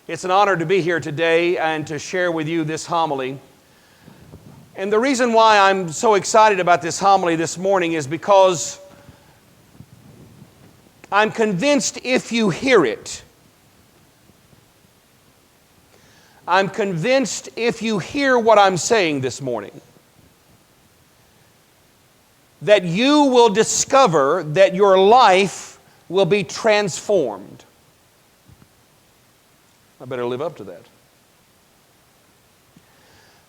It's an honor to be here today and to share with you this homily. And the reason why I'm so excited about this homily this morning is because I'm convinced if you hear it, I'm convinced if you hear what I'm saying this morning, that you will discover that your life will be transformed. I better live up to that.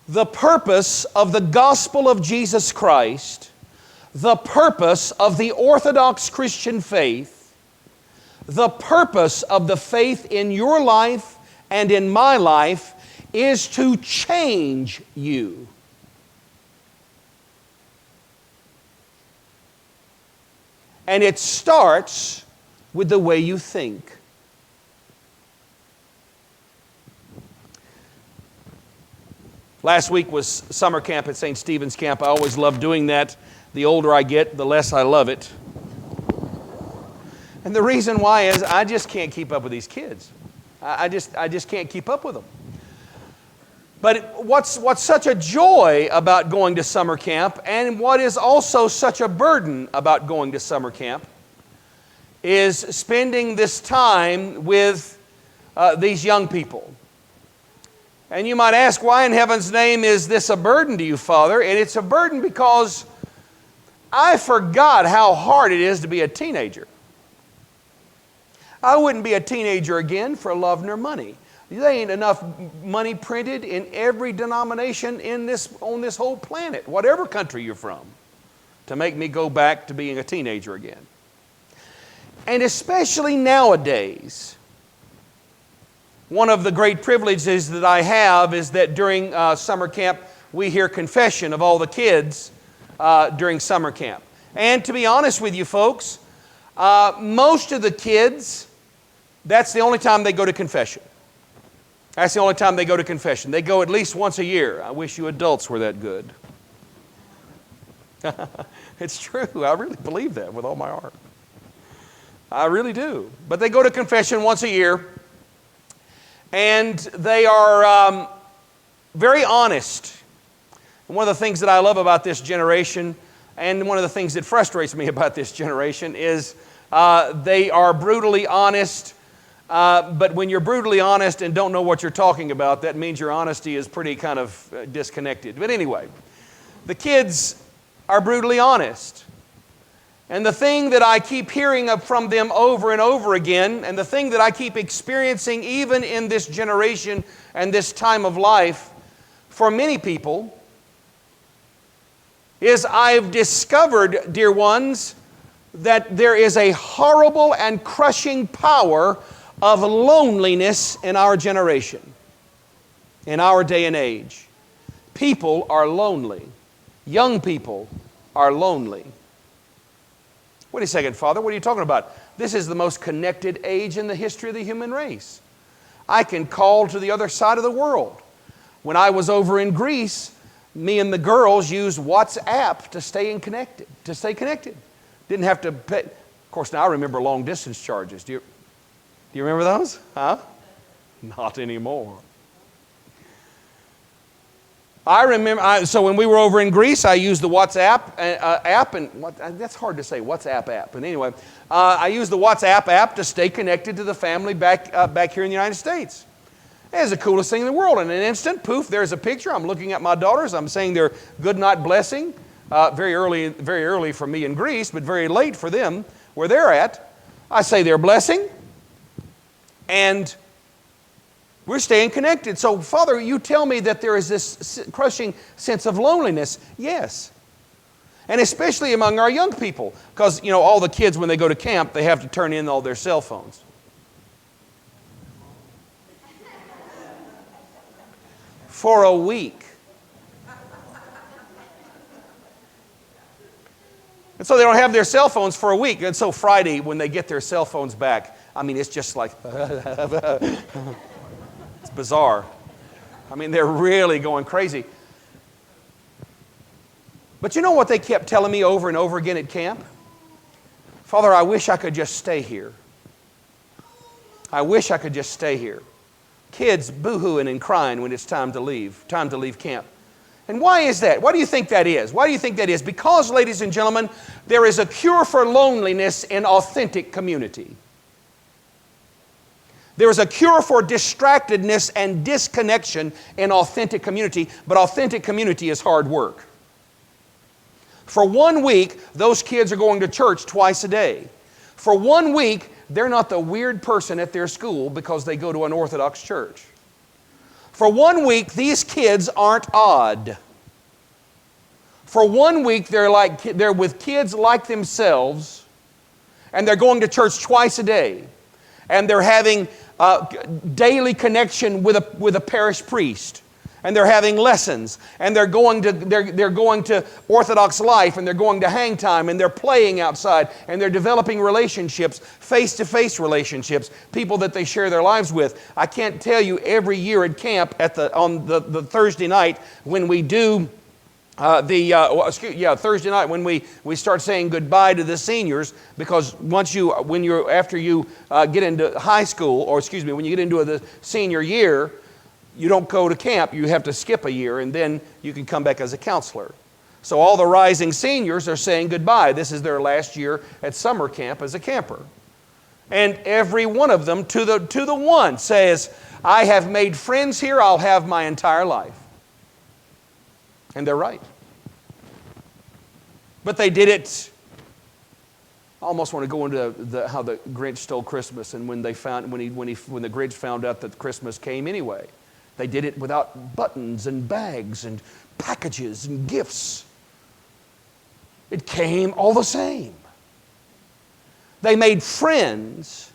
The purpose of the gospel of Jesus Christ, the purpose of the Orthodox Christian faith, the purpose of the faith in your life and in my life is to change you. And it starts with the way you think. Last week was summer camp at St. Stephen's Camp. I always love doing that. The older I get, the less I love it. And the reason why is I just can't keep up with these kids. I just can't keep up with them. But what's such a joy about going to summer camp, and what is also such a burden about going to summer camp, is spending this time with these young people. And you might ask, why in heaven's name is this a burden to you, Father? And it's a burden because I forgot how hard it is to be a teenager. I wouldn't be a teenager again for love nor money. There ain't enough money printed in every denomination on this whole planet, whatever country you're from, to make me go back to being a teenager again. And especially nowadays, one of the great privileges that I have is that during summer camp, we hear confession of all the kids during summer camp. And to be honest with you folks, most of the kids, that's the only time they go to confession. That's the only time they go to confession. They go at least once a year. I wish you adults were that good. It's true. I really believe that with all my heart. I really do. But they go to confession once a year. And they are very honest. And one of the things that I love about this generation, and one of the things that frustrates me about this generation, is they are brutally honest. But when you're brutally honest and don't know what you're talking about, that means your honesty is pretty kind of disconnected. But anyway, the kids are brutally honest. And the thing that I keep hearing from them over and over again, and the thing that I keep experiencing even in this generation and this time of life for many people, is I've discovered, dear ones, that there is a horrible and crushing power of loneliness in our generation, in our day and age. People are lonely. Young people are lonely. Wait a second, Father, what are you talking about? This is the most connected age in the history of the human race. I can call to the other side of the world. When I was over in Greece, me and the girls used WhatsApp to stay connected. Didn't have to pay. Of course, now I remember long distance charges. Do you remember those? Huh? Not anymore. I remember, so when we were over in Greece, I used the WhatsApp app, and that's hard to say, WhatsApp app. But anyway, I used the WhatsApp app to stay connected to the family back here in the United States. It's the coolest thing in the world. In an instant, poof, there's a picture. I'm looking at my daughters. I'm saying their good night blessing. Very early for me in Greece, but very late for them where they're at. I say their blessing, and we're staying connected. So, Father, you tell me that there is this crushing sense of loneliness. Yes. And especially among our young people. Because, you know, all the kids, when they go to camp, they have to turn in all their cell phones. For a week. And so they don't have their cell phones for a week. And so Friday, when they get their cell phones back, I mean, it's just like... It's bizarre. I mean, they're really going crazy. But you know what they kept telling me over and over again at camp? Father, I wish I could just stay here. I wish I could just stay here. Kids boo-hooing and crying when it's time to leave camp. And why is that? Why do you think that is? Why do you think that is? Because, ladies and gentlemen, there is a cure for loneliness in authentic community. There is a cure for distractedness and disconnection in authentic community, but authentic community is hard work. For 1 week, those kids are going to church twice a day. For 1 week, they're not the weird person at their school because they go to an Orthodox church. For 1 week, these kids aren't odd. For 1 week, they're with kids like themselves, and they're going to church twice a day, and they're having daily connection with a parish priest, and they're having lessons, and they're going to Orthodox life, and they're going to hang time, and they're playing outside, and they're developing relationships, face-to-face relationships, people that they share their lives with. I can't tell you, every year at camp on the Thursday night when we do Thursday night when we start saying goodbye to the seniors, because after you get into high school, when you get into the senior year, you don't go to camp. You have to skip a year, and then you can come back as a counselor. So all the rising seniors are saying goodbye. This is their last year at summer camp as a camper. And every one of them, to the one, says, I have made friends here I'll have my entire life. And they're right. But they did it. I almost want to go into how the Grinch stole Christmas, and when the Grinch found out that Christmas came anyway. They did it without buttons and bags and packages and gifts. It came all the same. They made friends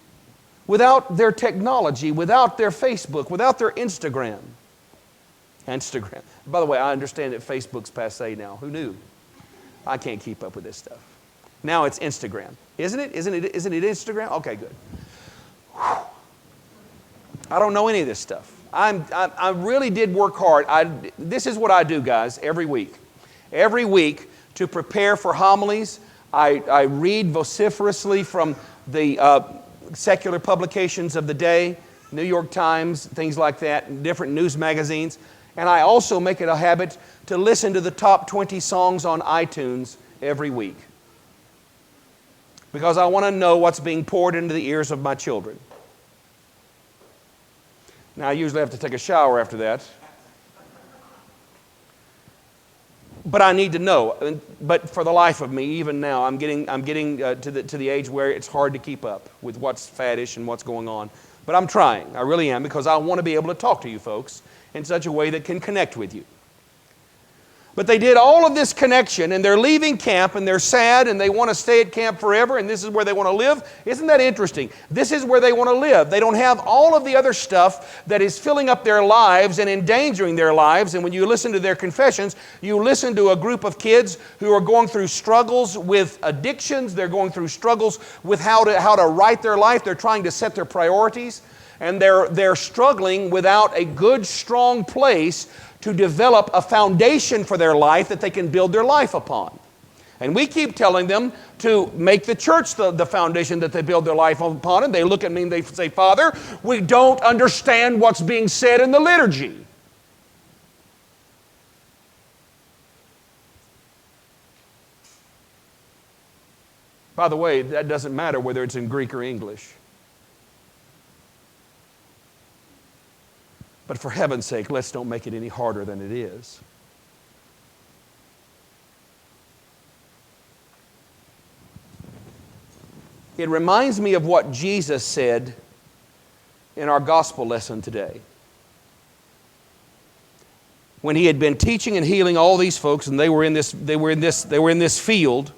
without their technology, without their Facebook, without their Instagram. By the way, I understand that Facebook's passé now. Who knew? I can't keep up with this stuff. Now it's Instagram. Isn't it? Isn't it Instagram? Okay, good. Whew. I don't know any of this stuff. I really did work hard. This is what I do, guys, every week. Every week, to prepare for homilies, I read vociferously from the secular publications of the day, New York Times, things like that, different news magazines. And I also make it a habit to listen to the top 20 songs on iTunes every week, because I want to know what's being poured into the ears of my children. Now, I usually have to take a shower after that, but I need to know. But for the life of me, even now, I'm getting to the age where it's hard to keep up with what's faddish and what's going on. But I'm trying. I really am, because I want to be able to talk to you folks in such a way that can connect with you. But they did all of this connection, and they're leaving camp, and they're sad, and they want to stay at camp forever, and this is where they want to live. Isn't that interesting? This is where they want to live. They don't have all of the other stuff that is filling up their lives and endangering their lives. And when you listen to their confessions, you listen to a group of kids who are going through struggles with addictions. They're going through struggles with how to right their life. They're trying to set their priorities, and they're struggling without a good, strong place to develop a foundation for their life that they can build their life upon. And we keep telling them to make the church the foundation that they build their life upon, and they look at me and they say, Father, we don't understand what's being said in the liturgy. By the way, that doesn't matter whether it's in Greek or English. But for heaven's sake, let's don't make it any harder than it is. It reminds me of what Jesus said in our gospel lesson today. When he had been teaching and healing all these folks, and they were in this field,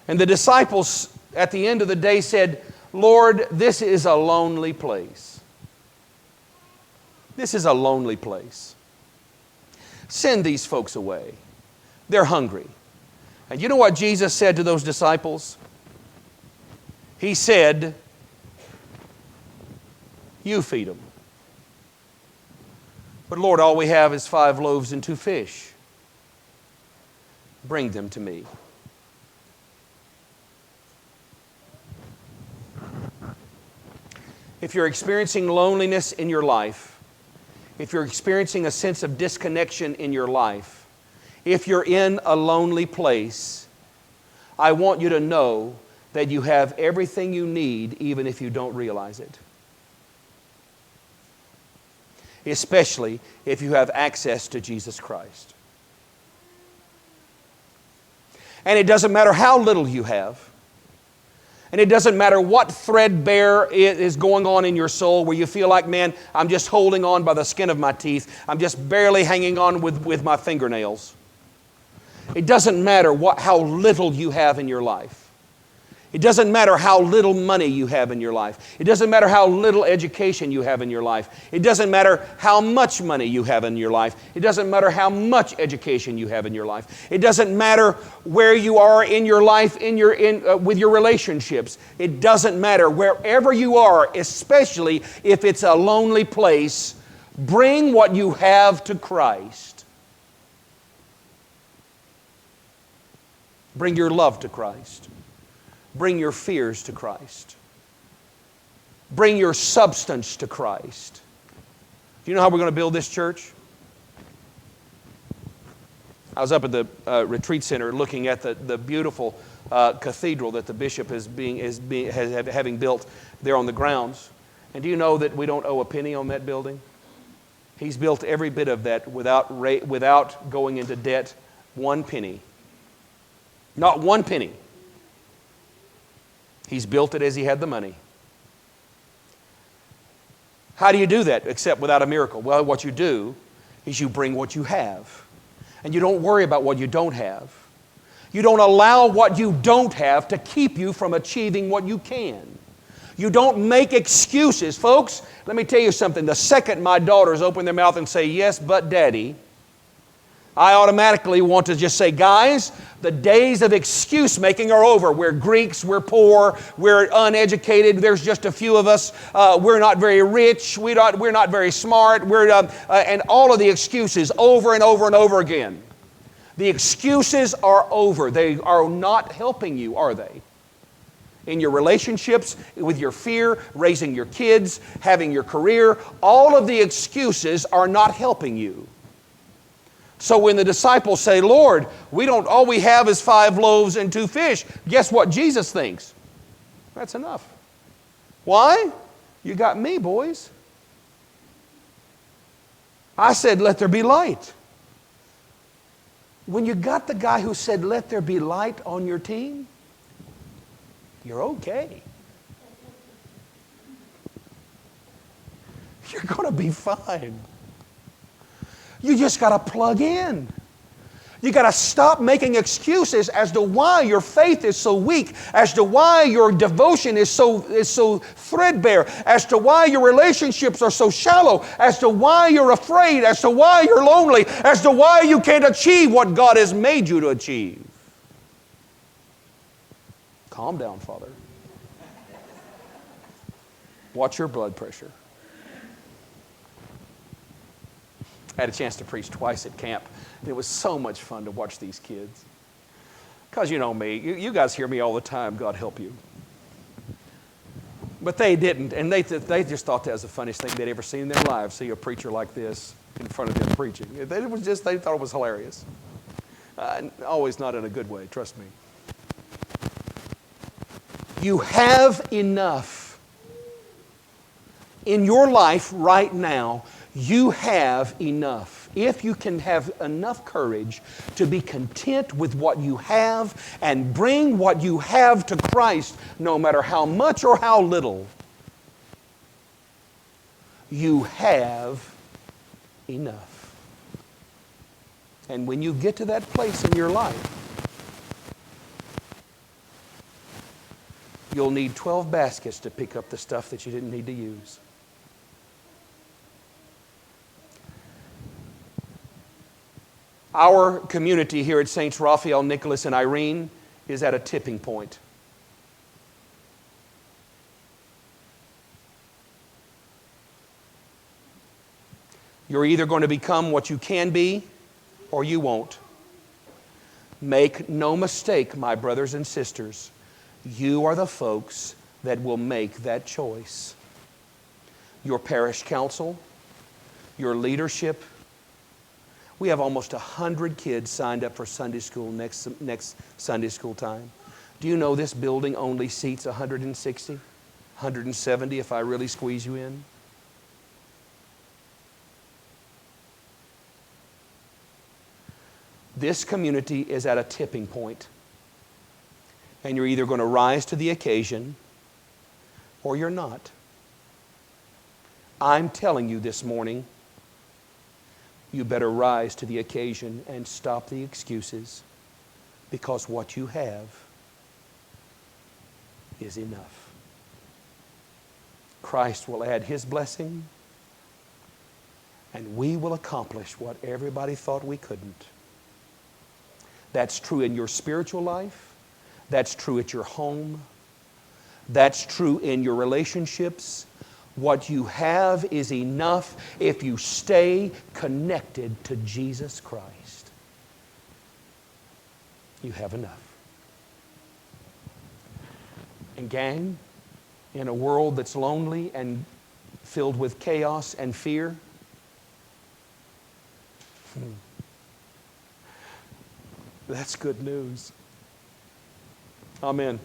and the disciples at the end of the day said, Lord, this is a lonely place. This is a lonely place. Send these folks away. They're hungry. And you know what Jesus said to those disciples? He said, you feed them. But Lord, all we have is 5 loaves and 2 fish. Bring them to me. If you're experiencing loneliness in your life, if you're experiencing a sense of disconnection in your life, if you're in a lonely place, I want you to know that you have everything you need even if you don't realize it. Especially if you have access to Jesus Christ. And it doesn't matter how little you have. And it doesn't matter what threadbare is going on in your soul where you feel like, man, I'm just holding on by the skin of my teeth. I'm just barely hanging on with my fingernails. It doesn't matter how little you have in your life. It doesn't matter how little money you have in your life. It doesn't matter how little education you have in your life. It doesn't matter how much money you have in your life. It doesn't matter how much education you have in your life. It doesn't matter where you are in your life with your relationships. It doesn't matter. Wherever you are, especially if it's a lonely place, bring what you have to Christ. Bring your love to Christ. Bring your fears to Christ. Bring your substance to Christ. Do you know how we're going to build this church? I was up at the retreat center looking at the beautiful cathedral that the bishop is having built there on the grounds. And do you know that we don't owe a penny on that building? He's built every bit of that without going into debt, 1 penny. Not 1 penny. He's built it as he had the money. How do you do that except without a miracle? Well, what you do is you bring what you have. And you don't worry about what you don't have. You don't allow what you don't have to keep you from achieving what you can. You don't make excuses. Folks, let me tell you something. The second my daughters open their mouth and say, yes, but Daddy, I automatically want to just say, guys, the days of excuse making are over. We're Greeks, we're poor, we're uneducated, there's just a few of us, we're not very rich, we're not very smart, and all of the excuses over and over and over again. The excuses are over. They are not helping you, are they? In your relationships, with your fear, raising your kids, having your career, all of the excuses are not helping you. So when the disciples say, Lord, all we have is 5 loaves and 2 fish, guess what Jesus thinks? That's enough. Why? You got me, boys. I said, let there be light. When you got the guy who said, let there be light on your team, you're okay. You're going to be fine. You just got to plug in. You got to stop making excuses as to why your faith is so weak, as to why your devotion is so threadbare, as to why your relationships are so shallow, as to why you're afraid, as to why you're lonely, as to why you can't achieve what God has made you to achieve. Calm down, Father. Watch your blood pressure. I had a chance to preach twice at camp, and it was so much fun to watch these kids. Because you know me, you guys hear me all the time, God help you. But they didn't, and they just thought that was the funniest thing they'd ever seen in their lives, see a preacher like this in front of them preaching. They thought it was hilarious. Always not in a good way, trust me. You have enough in your life right now. You have enough. If you can have enough courage to be content with what you have and bring what you have to Christ, no matter how much or how little, you have enough. And when you get to that place in your life, you'll need 12 baskets to pick up the stuff that you didn't need to use. Our community here at Saints Raphael, Nicholas, and Irene is at a tipping point. You're either going to become what you can be or you won't. Make no mistake, my brothers and sisters, you are the folks that will make that choice. your parish council, your leadership. We have almost 100 kids signed up for Sunday school next Sunday school time. Do you know this building only seats 160, 170 if I really squeeze you in? This community is at a tipping point, and you're either going to rise to the occasion or you're not. I'm telling you this morning, you better rise to the occasion and stop the excuses, because what you have is enough. Christ will add His blessing, and we will accomplish what everybody thought we couldn't. That's true in your spiritual life. That's true at your home. That's true in your relationships. What you have is enough if you stay connected to Jesus Christ. You have enough. And gang, in a world that's lonely and filled with chaos and fear, that's good news. Amen.